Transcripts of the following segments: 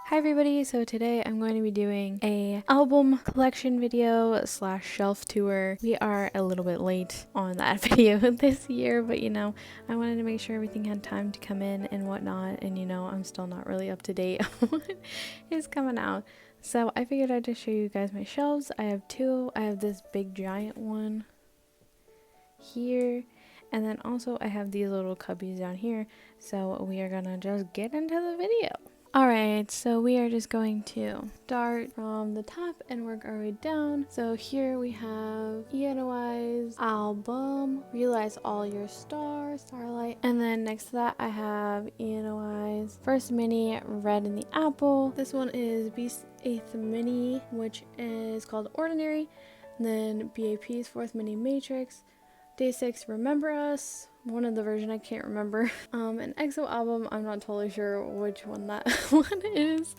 Hi everybody, so today I'm going to be doing a album collection video slash shelf tour. We are a little bit late on that video this year, but you know, I wanted to make sure everything had time to come in and whatnot, and you know, I'm still not really up to date on what is coming out. So I figured I'd just show you guys my shelves. I have two. I have this big giant one here, and then also I have these little cubbies down here. So we are gonna just get into the video. Alright, so we are just going to start from the top and work our way down. So here we have ENOI's album, Realize All Your Stars, Starlight. And then next to that I have ENOI's first mini, Red in the Apple. This one is Beast's 8th mini, which is called Ordinary. And then BAP's 4th mini, Matrix. Day 6, Remember Us, one of the version I can't remember. An EXO album, I'm not totally sure which one that one is.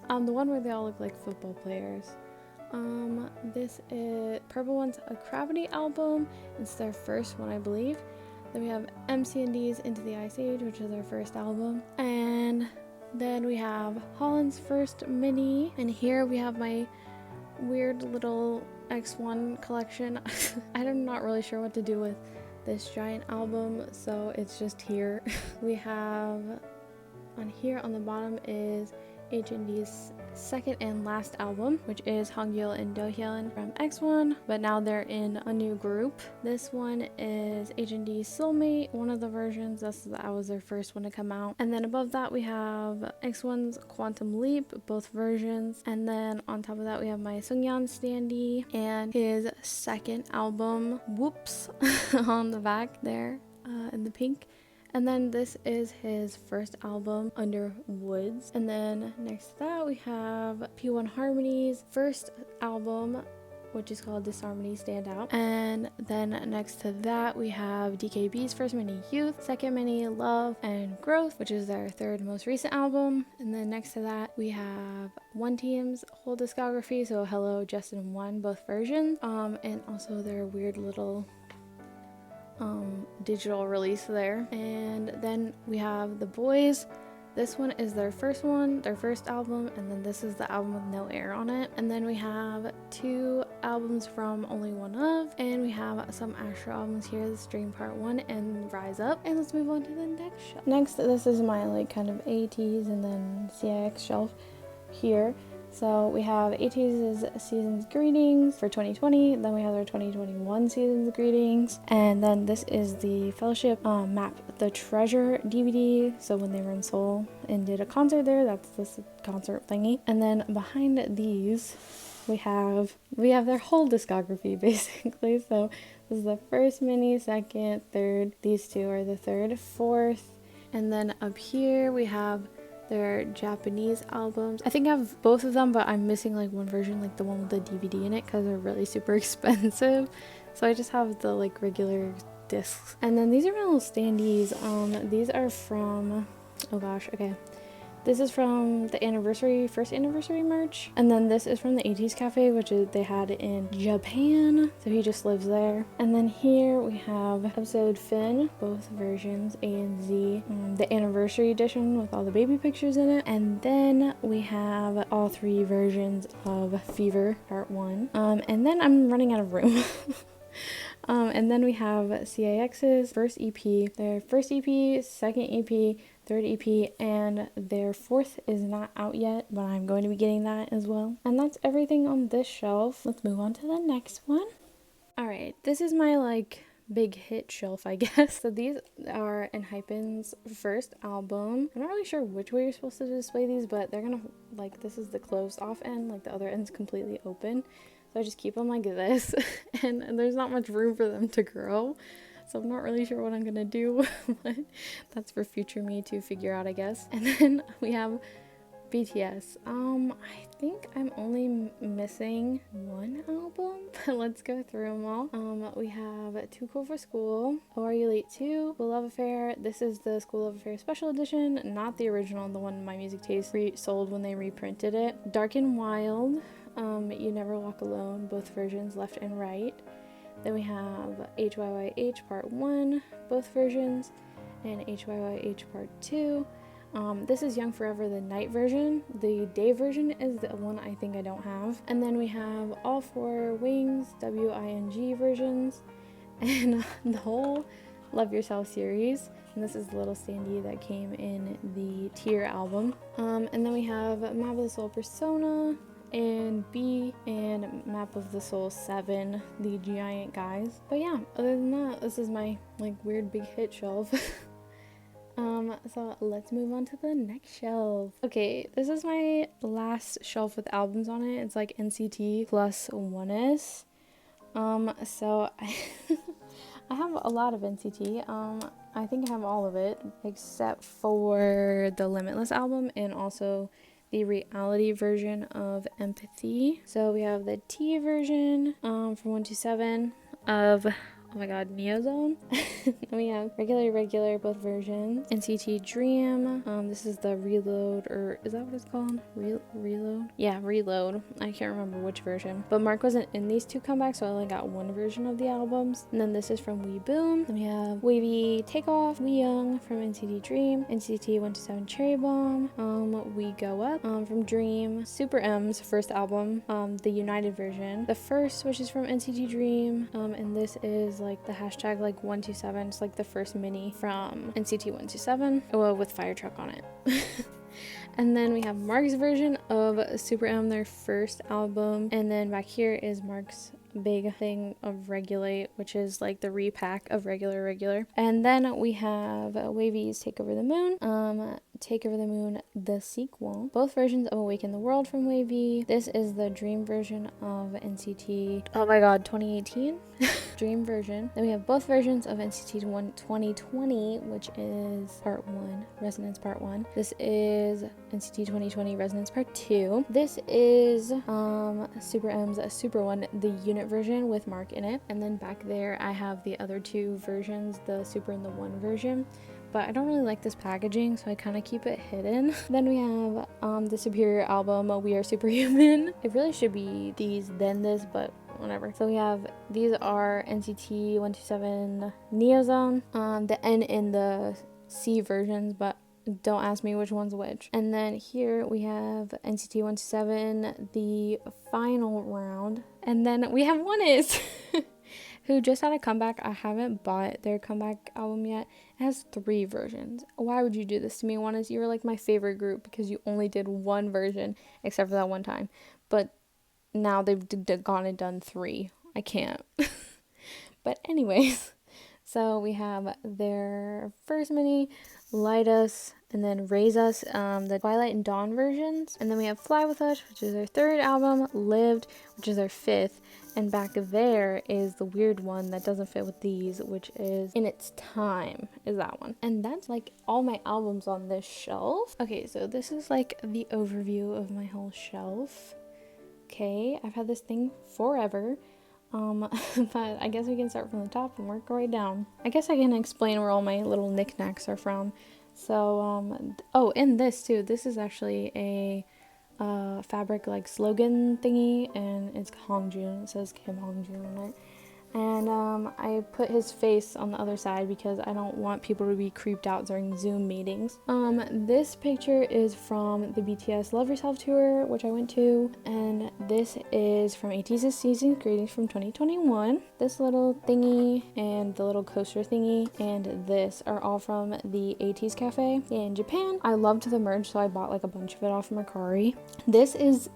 The one where they all look like football players. This is Purple One's A Gravity album. It's their first one, I believe. Then we have MC&D's Into the Ice Age, which is their first album. And then we have Holland's first mini. And here we have my weird little X1 collection. I'm not really sure what to do with this giant album, so it's just here. We have on here on the bottom is H&D's second and last album, which is Hongyeol and Dohyun from X1, but now they're in a new group. This one is H&D's Soulmate, one of the versions. That was their first one to come out. And then above that we have X1's Quantum Leap, both versions. And then on top of that we have my Sungyeon standee and his second album, Whoops, on the back there in the pink. And then this is his first album, Under Woods. And then next to that we have P1 Harmony's first album, which is called Disharmony Stand Out. And then next to that we have DKB's first mini, Youth, second mini, Love and Growth, which is their third most recent album. And then next to that we have One Team's whole discography, so Hello, Justin One, both versions, and also their weird little digital release there. And then we have The Boys. This one is their first one, their first album, and then this is the album with no air on it. And then we have two albums from Only One Of, and we have some Astro albums here, this Dream Part 1 and Rise Up. And let's move on to the next shelf. Next, this is my like kind of ATEEZ and then CIX shelf here. So we have ATEEZ's Season's Greetings for 2020, then we have their 2021 Season's Greetings, and then this is the Fellowship Map the Treasure DVD. So when they were in Seoul and did a concert there, that's this concert thingy. And then behind these we have their whole discography basically. So this is the first mini, second, third. These two are the third, fourth, and then up here we have their Japanese albums. I think I have both of them, but I'm missing like one version, like the one with the DVD in it, because they're really super expensive. So I just have the like regular discs. And then these are my little standees. These are from, oh gosh, okay. This is from the first anniversary merch. And then this is from the ATEEZ Cafe, which they had in Japan. So he just lives there. And then here we have Episode Fin, both versions, A and Z. The anniversary edition with all the baby pictures in it. And then we have all three versions of Fever Part 1. And then I'm running out of room. And then we have CIX's first EP, their first EP, second EP, third EP, and their fourth is not out yet, but I'm going to be getting that as well. And that's everything on this shelf. Let's move on to the next one. Alright, this is my like big hit shelf, I guess. So these are ENHYPEN's first album. I'm not really sure which way you're supposed to display these, but they're gonna, like, this is the closed off end, like the other end's completely open. So I just keep them like this, and there's not much room for them to grow. So I'm not really sure what I'm gonna do, but that's for future me to figure out, I guess. And then we have BTS. I think I'm only missing one album, but let's go through them all. We have Too Cool for School, Oh Are You Late Too, School Love Affair. This is the School Love Affair special edition, not the original, the one My Music Taste sold when they reprinted it. Dark and Wild, You Never Walk Alone, both versions, left and right. Then we have HYYH Part 1, both versions. and HYYH Part 2. This is Young Forever, the night version. The day version is the one I think I don't have. And then we have all 4 Wings, WING versions, and the whole Love Yourself series. And this is the little Sandy that came in the Tear album. And then we have Map of the Soul Persona, and B, and Map of the Soul 7, the giant guys. But yeah, other than that, this is my like weird big hit shelf. So let's move on to the next shelf. Okay, this is my last shelf with albums on it. It's like NCT plus Oneus. So I have a lot of NCT. I think I have all of it except for the Limitless album and also the reality version of Empathy. So we have the T version from 127 of, oh my god, Neozone. Then we have regular, both versions. NCT Dream. This is the Reload, or is that what it's called? Reload? Yeah, Reload. I can't remember which version. But Mark wasn't in these 2 comebacks, so I only got 1 version of the albums. And then this is from We Boom. Then we have Wavy Takeoff, We Young from NCT Dream, NCT 127 Cherry Bomb, We Go Up from Dream, Super M's first album, the United version. The first, which is from NCT Dream, and this is like the hashtag like 127. It's like the first mini from NCT 127, well, with Fire Truck on it. And then we have Mark's version of Super M, their first album. And then back here is Mark's big thing of Regulate, which is like the repack of Regular. And then we have Wavy's Take Over the Moon, Take Over the Moon, the sequel. Both versions of Awaken the World from Wavy. This is the Dream version of NCT, oh my god, 2018? Dream version. Then we have both versions of NCT 2020, which is Part 1, Resonance Part 1. This is NCT 2020 Resonance Part 2. This is Super M's Super 1, the unit version with Mark in it. And then back there I have the other 2 versions, the Super and the 1 version. But I don't really like this packaging, so I kind of keep it hidden. Then we have the Superior album, We Are Superhuman. It really should be these, then this, but whatever. So we have, these are NCT 127 Neozone, the N in the C versions, but don't ask me which one's which. And then here we have NCT 127, the final round. And then we have Oneus, who just had a comeback. I haven't bought their comeback album yet. It has 3 versions. Why would you do this to me, Oneus? You were like my favorite group because you only did 1 version, except for that one time. But now they've gone and done 3. I can't. But anyways, so we have their first mini, Light Us, and then Raise Us, the Twilight and Dawn versions. And then we have Fly With Us, which is their 3rd album, Lived, which is their 5th. And back there is the weird one that doesn't fit with these, which is In Its Time, is that one. And that's like all my albums on this shelf. Okay, so this is like the overview of my whole shelf. Okay, I've had this thing forever. But I guess we can start from the top and work our way down. I guess I can explain where all my little knickknacks are from. So, oh, and this too. This is actually a fabric like slogan thingy, and it's Hongjoong. It says Kim Hongjoong on it. And I put his face on the other side because I don't want people to be creeped out during Zoom meetings. This picture is from the BTS Love Yourself tour, which I went to, and this is from ITZY Season Greetings from 2021. This little thingy and the little coaster thingy and this are all from the ATEEZ Cafe in Japan. I loved the merch, so I bought like a bunch of it off Mercari. This is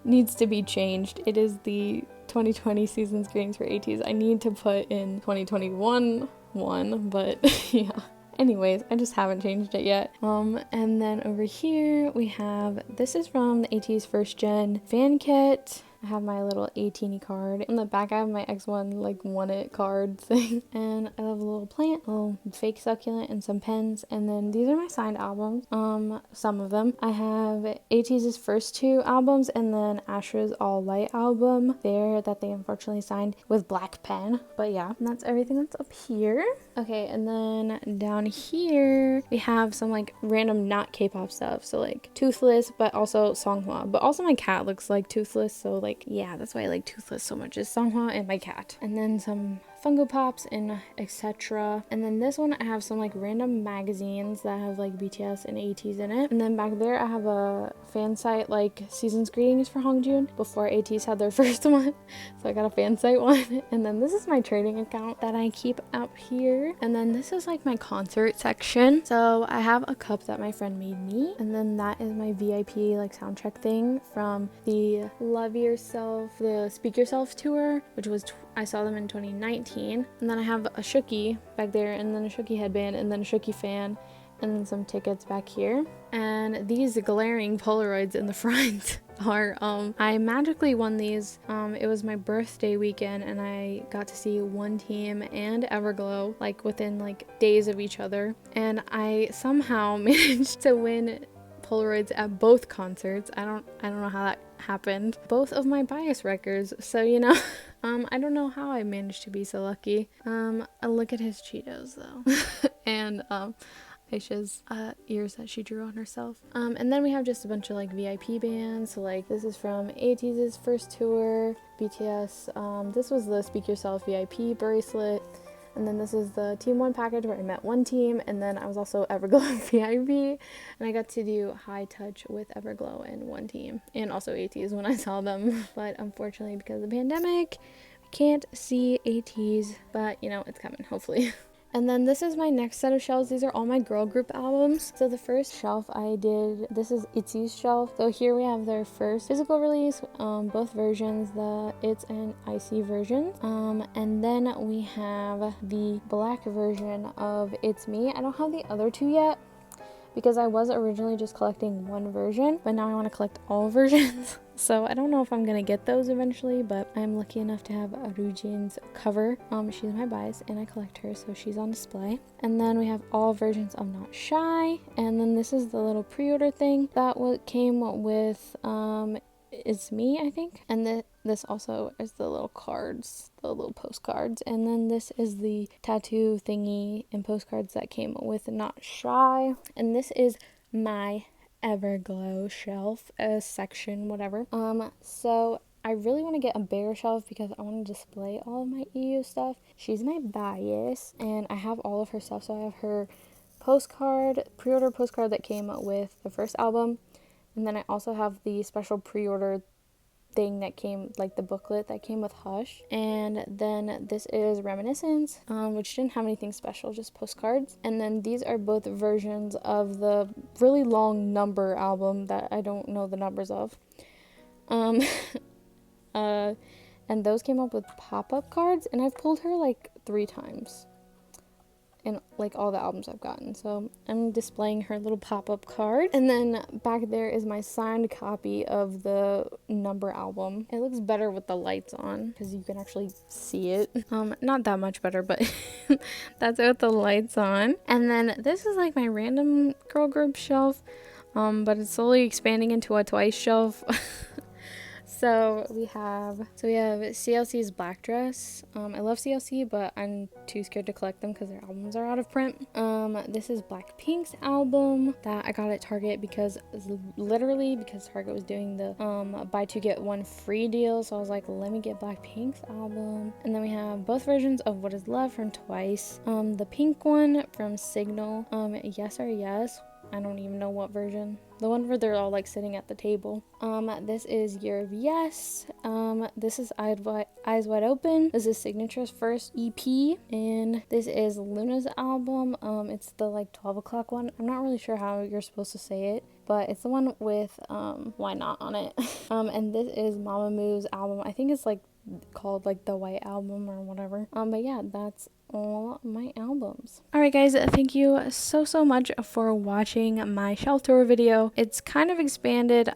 needs to be changed. It is the 2020 Season's Greetings for ATEEZ. I need to put in 2021 one, but yeah. Anyways, I just haven't changed it yet. And then over here we have, this is from the ATEEZ First Gen fan kit. I have my little 18 card. On the back I have my X1 like won it card thing. And I have a little plant, a little fake succulent, and some pens. And then these are my signed albums. Some of them. I have ATEEZ's first 2 albums and then Ashra's All Light album there that they unfortunately signed with black pen. But yeah, and that's everything that's up here. Okay, and then down here we have some like random not K-pop stuff. So like Toothless, but also Songhwa. But also my cat looks like Toothless, so like yeah, that's why I like Toothless so much, is Songhwa and my cat. And then some Funko Pops and etc. And then this one I have some like random magazines that have like BTS and ATEEZ in it. And then back there I have a fan site like season's greetings for Hongjoong before ATEEZ had their first one. So I got a fan site one. And then this is my trading account that I keep up here. And then this is like my concert section. So I have a cup that my friend made me. And then that is my VIP like soundcheck thing from the Love Yourself, the Speak Yourself tour, which was I saw them in 2019. And then I have a Shooky back there, and then a Shooky headband, and then a Shooky fan, and then some tickets back here. And these glaring Polaroids in the front are I magically won these. It was my birthday weekend and I got to see One Team and Everglow like within like days of each other, and I somehow managed to win Polaroids at both concerts. I don't know how that happened. Both of my bias records. So, you know, I don't know how I managed to be so lucky. Look at his Cheetos though. And Aisha's ears that she drew on herself. And then we have just a bunch of like VIP bands. So like this is from ATEEZ's first tour, BTS. This was the Speak Yourself VIP bracelet. And then this is the Team 1 package where I met One Team, and then I was also Everglow VIP, and I got to do high touch with Everglow and One Team, and also ATEEZ when I saw them. But unfortunately, because of the pandemic, I can't see ATEEZ, but you know, it's coming, hopefully. And then this is my next set of shelves. These are all my girl group albums. So the first shelf I did, this is ITZY Shelf. So here we have their first physical release, both versions, the ITZY and IC versions. And then we have the black version of It's Me. I don't have the other two yet because I was originally just collecting one version, but now I want to collect all versions. So I don't know if I'm gonna get those eventually, but I'm lucky enough to have Arujin's cover. She's my bias and I collect her, so she's on display. And then we have all versions of Not Shy, and then this is the little pre-order thing that came with It's Me, I think. And this also is the little cards, the little postcards. And then this is the tattoo thingy and postcards that came with Not Shy. And this is my Everglow shelf, a section, whatever. So I really want to get a bigger shelf because I want to display all of my EU stuff. She's my bias, and I have all of her stuff. So I have her pre-order postcard that came with the first album, and then I also have the special pre-order thing that came, like the booklet that came with Hush. And then this is Reminiscence, which didn't have anything special, just postcards. And then these are both versions of the really long number album that I don't know the numbers of. And those came up with pop-up cards, and I've pulled her like 3 times in like all the albums I've gotten. So I'm displaying her little pop-up card. And then back there is my signed copy of the number album. It looks better with the lights on because you can actually see it. Not that much better, but that's with the lights on. And then this is like my random girl group shelf, but it's slowly expanding into a Twice shelf. So we have CLC's Black Dress. I love CLC, but I'm too scared to collect them because their albums are out of print. This is Blackpink's album that I got at Target because Target was doing the buy 2 get 1 free deal. So I was like, let me get Blackpink's album. And then we have both versions of What Is Love from Twice. The pink one from Signal. Yes or Yes. I don't even know what version. The one where they're all like sitting at the table. This is Year of Yes. This is Eyes Wide Open. This is Signature's first EP. And this is Luna's album. It's the like 12 o'clock one. I'm not really sure how you're supposed to say it, but it's the one with Why Not on it. And this is Mamamoo's album. I think it's like called like the White Album or whatever. But yeah, that's all my albums. Alright guys, thank you so much for watching my shelf tour video. It's kind of expanded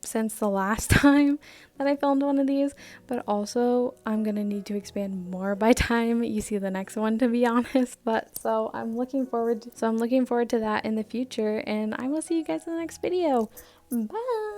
since the last time that I filmed one of these, but also I'm gonna need to expand more by time you see the next one, to be honest. But so I'm looking forward to that in the future, and I will see you guys in the next video. Bye.